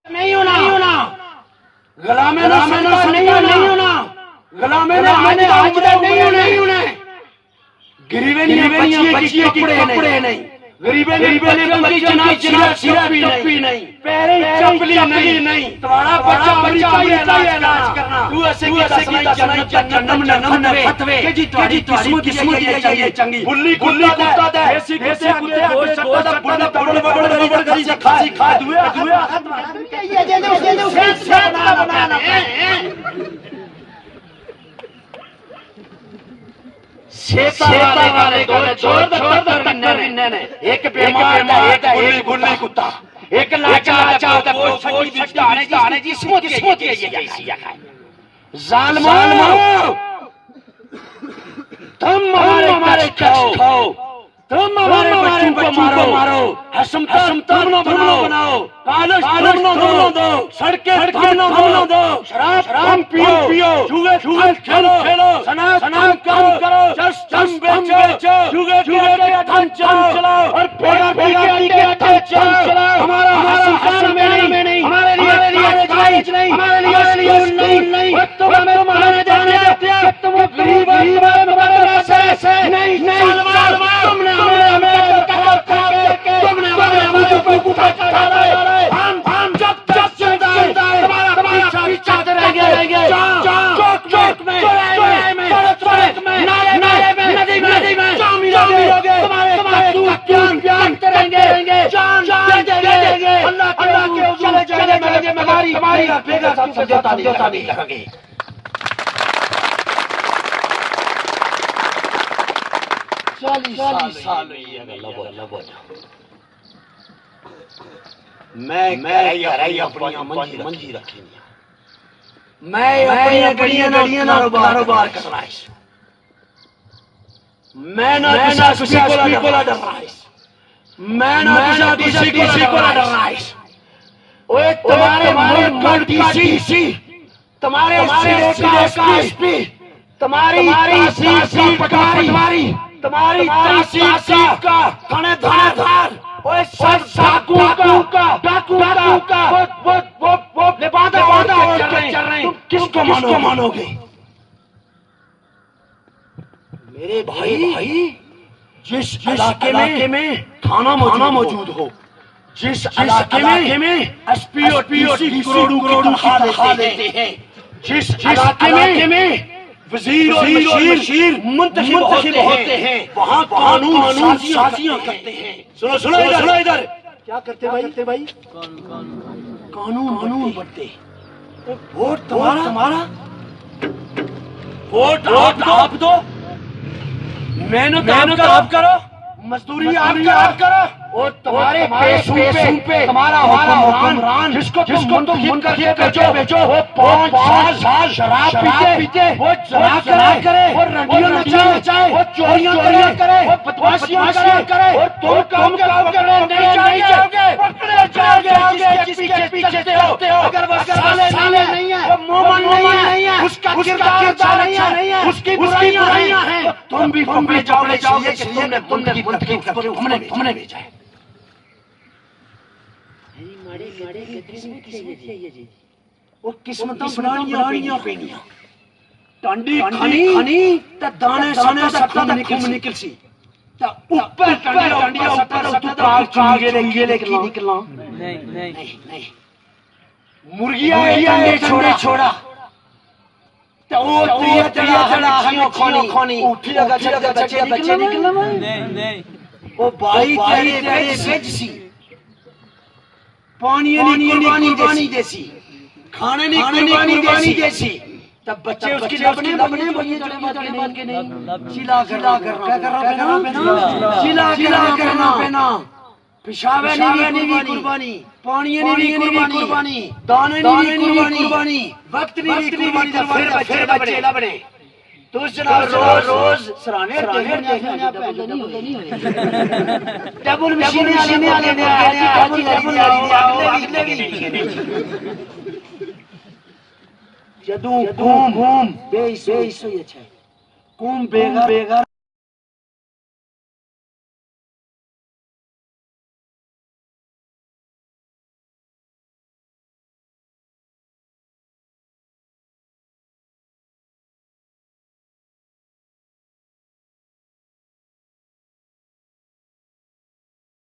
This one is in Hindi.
नहीं होना गुलामे नहीं होना गुलामे मैंने आज तक नहीं होना गरीबे नहीं बच्चिए की कपड़े नहीं गरीबे ने जनाब सिरा भी नहीं पैरे चपली नहीं तुम्हारा बच्चा इलाज करना तू ऐसे की जन्म फतवे के जी तुम्हारी किस्मत चाहिए चंगी बुल्ली कुत्ता दे ऐसी कुत्ते गोश्त सकता बड़ गली से खा दुए ये दे सेट बनाना शेता वाले को छोड़ ने एक बीमार का एक बुल्ली कुत्ता एक लाचा फौज आने जी किस्मत ये जालिमो तुम हमारे खाओ तुम हमारे बच्चों को मारो हसम तुम बनाओ कालश दो सड़कें दो शराब पियो जुए खेलो सना काम करो चम बेचो जुए धन चलाओ और भेगा चलाओ हमारा हसन में नहीं हमारे लिए नहीं तुम हमें जाने देते हो तुम गरीब हमारे पैसे नहीं तुमने हमें कुत्ता खा रहे हम जब चलता है तुम्हारा पीछा रहेंगे चौक में सड़क में नाले में नदी में मिलोगे तुम्हारे प्यार करेंगे जान देंगे अल्लाह के चले मगारी बेगा समझौता नहीं करेंगे मैं अपनी मंजी रखी मैं अपनी कारोबार कर रहा है मैं ना किसी को डर रहा है मैं ना किसी को डर रहा है ओए तुम्हारे मुल्क का डीसी तुम्हारे सिरे का एसपी तुम्हारी पटवारी तुम्हारी तहसील का थानेदार ओए सब डाकू का वो वादा चल रहे हैं किसको मानोगे मेरे भाई जिस इलाके में थाना मौजूद हो जिस इलाके में एसपी और करोड़ों खा लेते हैं जिस इलाके में वजीर और मशीर मुंतखब होते हैं वहाँ कानून साजियां करते हैं सुनो इधर क्या करते भाई कानून बढ़ते वोट तुम्हारा वोट आप दो मेहनत आप करो मजदूरी आप करो और तुम्हारे पैसों पे तुम्हारा हुक्मरान जिसको तुम बेचो वो 5 साल शराब पीते वो चला करे वो रंडियों नचाए वो चोरियां करे वो बदमाशियां करे और तुम नहीं जाओगे जिसके पीछे होते हो अगर वो साले नहीं है वो मोमन नहीं है उसका किरदार अच्छा नहीं है उसकी बुराइयां हैं तुम भी जाओगे कि तुमने भेजा है वो किस्मत बनानियां पेनियां टांडी खानी त दाने सब निकल सी त ऊपर टांडिया ऊपर तू गेले की निकलना नहीं मुर्गियां छोड़ा त वो त्रिया जड़ा खानी उठी लगा बच्चे निकलना नहीं ओ भाई तेरे सेज सी पानी जैसी खाने कुर्बानी जैसी तब बच्चे उसकी लबने बात के नहीं चिला करना पेशाबे नहीं कुर्बानी पानी नहीं कुर्बानी दाने नहीं कुर्बानी वक्त नहीं कुर्बानी फिर बच्चे लबने तो जनाब रोज सराने डबल मशीन जदू घूम बेइस अच्छा घूम बेगा